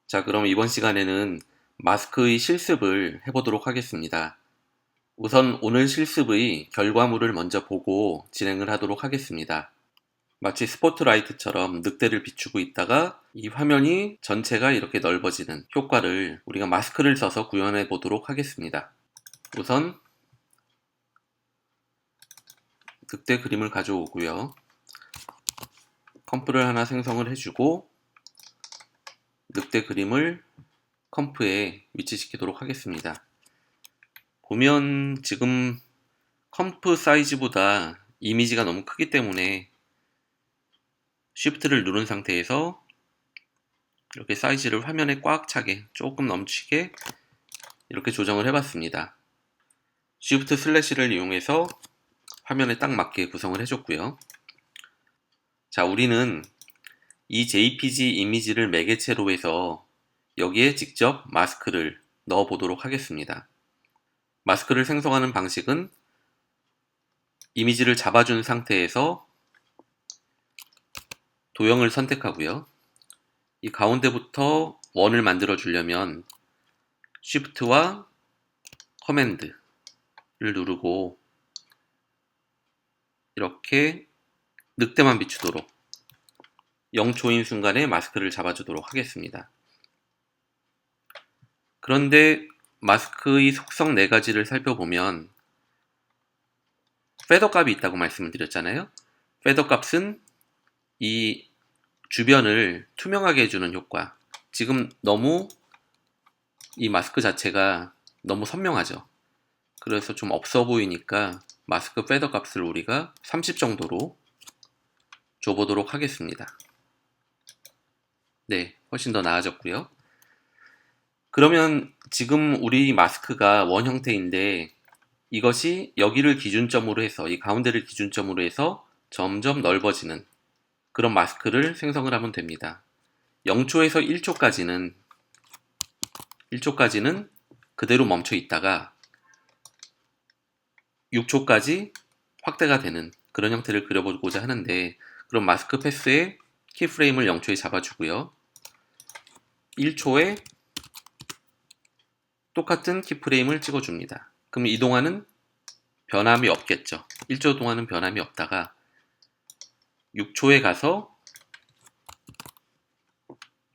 자, 그럼 이번 시간에는 마스크의 실습을 해보도록 하겠습니다. 우선 오늘 실습의 결과물을 먼저 보고 진행을 하도록 하겠습니다. 마치 스포트라이트처럼 늑대를 비추고 있다가 이 화면이 전체가 이렇게 넓어지는 효과를 우리가 마스크를 써서 구현해 보도록 하겠습니다. 우선 늑대 그림을 가져오고요. 컴프를 하나 생성을 해주고 늑대 그림을 컴프에 위치시키도록 하겠습니다. 보면 지금 컴프 사이즈보다 이미지가 너무 크기 때문에 Shift를 누른 상태에서 이렇게 사이즈를 화면에 꽉 차게 조금 넘치게 이렇게 조정을 해봤습니다. Shift 슬래시를 이용해서 화면에 딱 맞게 구성을 해줬고요. 자, 우리는 이 JPG 이미지를 매개체로 해서 여기에 직접 마스크를 넣어 보도록 하겠습니다. 마스크를 생성하는 방식은 이미지를 잡아준 상태에서 도형을 선택하고요. 이 가운데부터 원을 만들어 주려면 Shift와 커맨드를 누르고 이렇게 늑대만 비추도록 0초인 순간에 마스크를 잡아주도록 하겠습니다. 그런데 마스크의 속성 4가지를 살펴보면 패더 값이 있다고 말씀을 드렸잖아요. 패더 값은 이 주변을 투명하게 해주는 효과. 지금 너무 이 마스크 자체가 너무 선명하죠. 그래서 좀 없어 보이니까 마스크 패더 값을 우리가 30 정도로 줘보도록 하겠습니다. 네, 훨씬 더 나아졌고요. 그러면 지금 우리 마스크가 원 형태인데 이것이 여기를 기준점으로 해서 이 가운데를 기준점으로 해서 점점 넓어지는 그런 마스크를 생성을 하면 됩니다. 0초에서 1초까지는 그대로 멈춰 있다가 6초까지 확대가 되는 그런 형태를 그려보고자 하는데 그럼 마스크 패스에 키프레임을 0초에 잡아주고요. 1초에 똑같은 키프레임을 찍어줍니다. 그럼 이 동안은 변함이 없겠죠. 1초 동안은 변함이 없다가 6초에 가서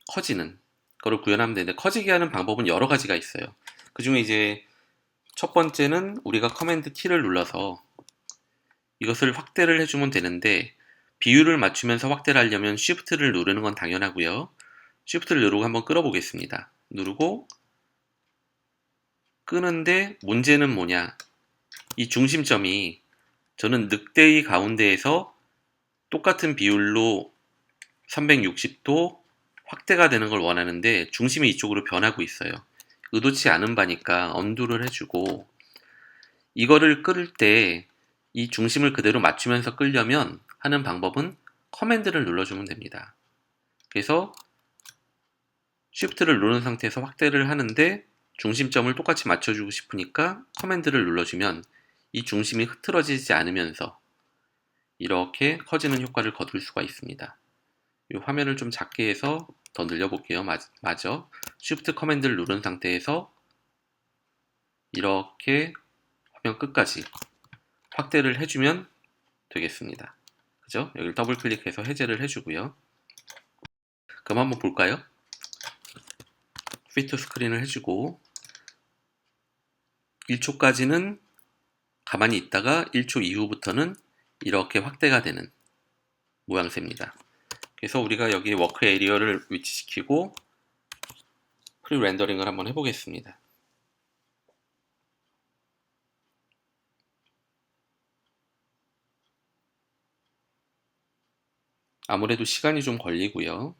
커지는 거를 구현하면 되는데 커지게 하는 방법은 여러 가지가 있어요. 그 중에 이제 첫 번째는 우리가 커맨드 T를 눌러서 이것을 확대를 해주면 되는데 비율을 맞추면서 확대를 하려면 Shift를 누르는 건 당연하고요. Shift를 누르고 한번 끌어보겠습니다. 누르고 끄는데 문제는 뭐냐? 이 중심점이 저는 늑대의 가운데에서 똑같은 비율로 360도 확대가 되는 걸 원하는데 중심이 이쪽으로 변하고 있어요. 의도치 않은 바니까 언두를 해주고 이거를 끌 때 이 중심을 그대로 맞추면서 끌려면 하는 방법은 커맨드를 눌러주면 됩니다. 그래서 Shift를 누른 상태에서 확대를 하는데 중심점을 똑같이 맞춰주고 싶으니까 커맨드를 눌러주면 이 중심이 흐트러지지 않으면서 이렇게 커지는 효과를 거둘 수가 있습니다. 이 화면을 좀 작게 해서 더 늘려볼게요. 맞아. Shift 커맨드를 누른 상태에서 이렇게 화면 끝까지 확대를 해주면 되겠습니다. 그죠? 여기를 더블 클릭해서 해제를 해주고요. 그럼 한번 볼까요? 피트 스크린을 해주고 1초까지는 가만히 있다가 1초 이후부터는 이렇게 확대가 되는 모양새입니다. 그래서 우리가 여기 워크 에리어를 위치시키고 프리 렌더링을 한번 해보겠습니다. 아무래도 시간이 좀 걸리고요.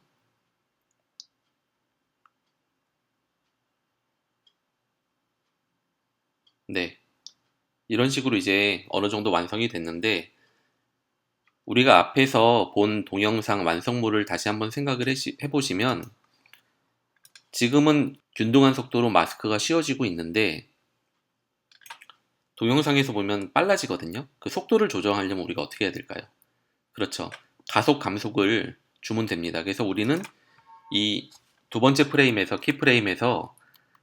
네, 이런 식으로 이제 어느 정도 완성이 됐는데 우리가 앞에서 본 동영상 완성물을 다시 한번 생각을 해보시면 지금은 균등한 속도로 마스크가 씌워지고 있는데 동영상에서 보면 빨라지거든요. 그 속도를 조정하려면 우리가 어떻게 해야 될까요? 그렇죠. 가속, 감속을 주면 됩니다. 그래서 우리는 이 두 번째 프레임에서 키프레임에서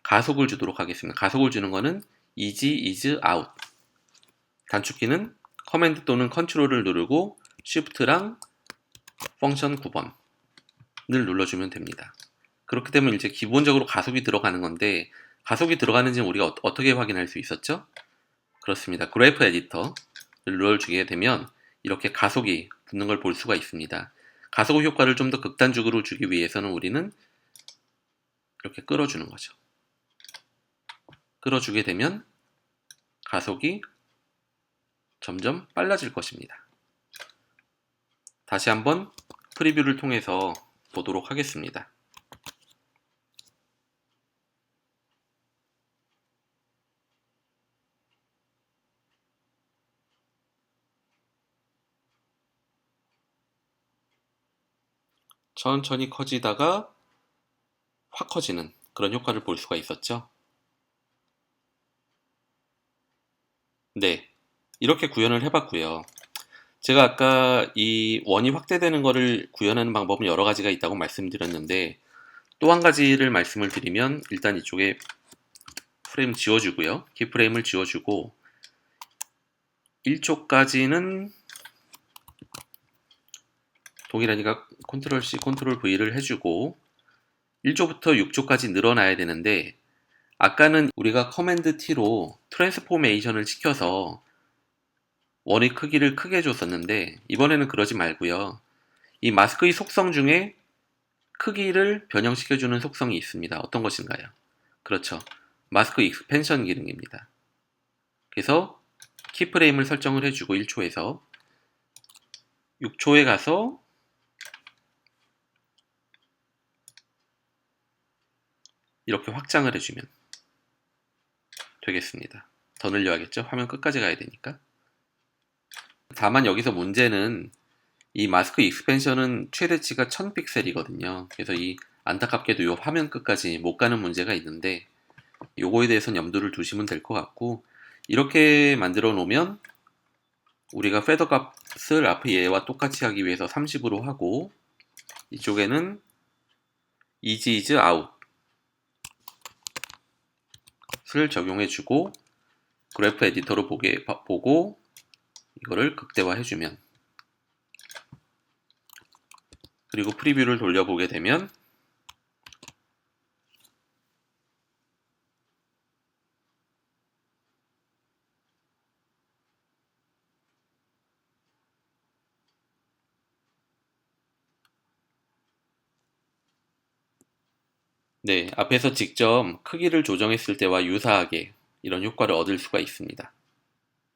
가속을 주도록 하겠습니다. 가속을 주는 거는 easy is out. 단축키는 커맨드 또는 컨트롤을 누르고 쉬프트랑 펑션 9번을 눌러주면 됩니다. 그렇게 되면 이제 기본적으로 가속이 들어가는 건데, 가속이 들어가는지는 우리가 어떻게 확인할 수 있었죠? 그렇습니다. 그래프 에디터를 눌러주게 되면 이렇게 가속이 붙는 걸 볼 수가 있습니다. 가속 효과를 좀 더 극단적으로 주기 위해서는 우리는 이렇게 끌어주는 거죠. 끌어주게 되면 가속이 점점 빨라질 것입니다. 다시 한번 프리뷰를 통해서 보도록 하겠습니다. 천천히 커지다가 확 커지는 그런 효과를 볼 수가 있었죠. 네, 이렇게 구현을 해봤고요. 제가 아까 이 원이 확대되는 거를 구현하는 방법은 여러 가지가 있다고 말씀드렸는데, 또 한 가지를 말씀을 드리면, 일단 이쪽에 프레임 지워주고요. 키프레임을 지워주고 1초까지는 동일하니까 컨트롤 C, 컨트롤 V를 해주고 1초부터 6초까지 늘어나야 되는데, 아까는 우리가 커맨드 T로 트랜스포메이션을 시켜서 원의 크기를 크게 줬었는데, 이번에는 그러지 말고요. 이 마스크의 속성 중에 크기를 변형시켜주는 속성이 있습니다. 어떤 것인가요? 그렇죠. 마스크 익스펜션 기능입니다. 그래서 키프레임을 설정을 해주고 1초에서 6초에 가서 이렇게 확장을 해주면 되겠습니다. 더 늘려야겠죠? 화면 끝까지 가야 되니까. 다만 여기서 문제는 이 마스크 익스펜션은 최대치가 1000픽셀이거든요. 그래서 이 안타깝게도 이 화면 끝까지 못 가는 문제가 있는데, 요거에 대해서는 염두를 두시면 될 것 같고, 이렇게 만들어 놓으면 우리가 패더 값을 앞에 얘와 똑같이 하기 위해서 30으로 하고, 이쪽에는 easy is out을 적용해주고 그래프 에디터로 보고 이거를 극대화해주면, 그리고 프리뷰를 돌려보게 되면 네, 앞에서 직접 크기를 조정했을 때와 유사하게 이런 효과를 얻을 수가 있습니다.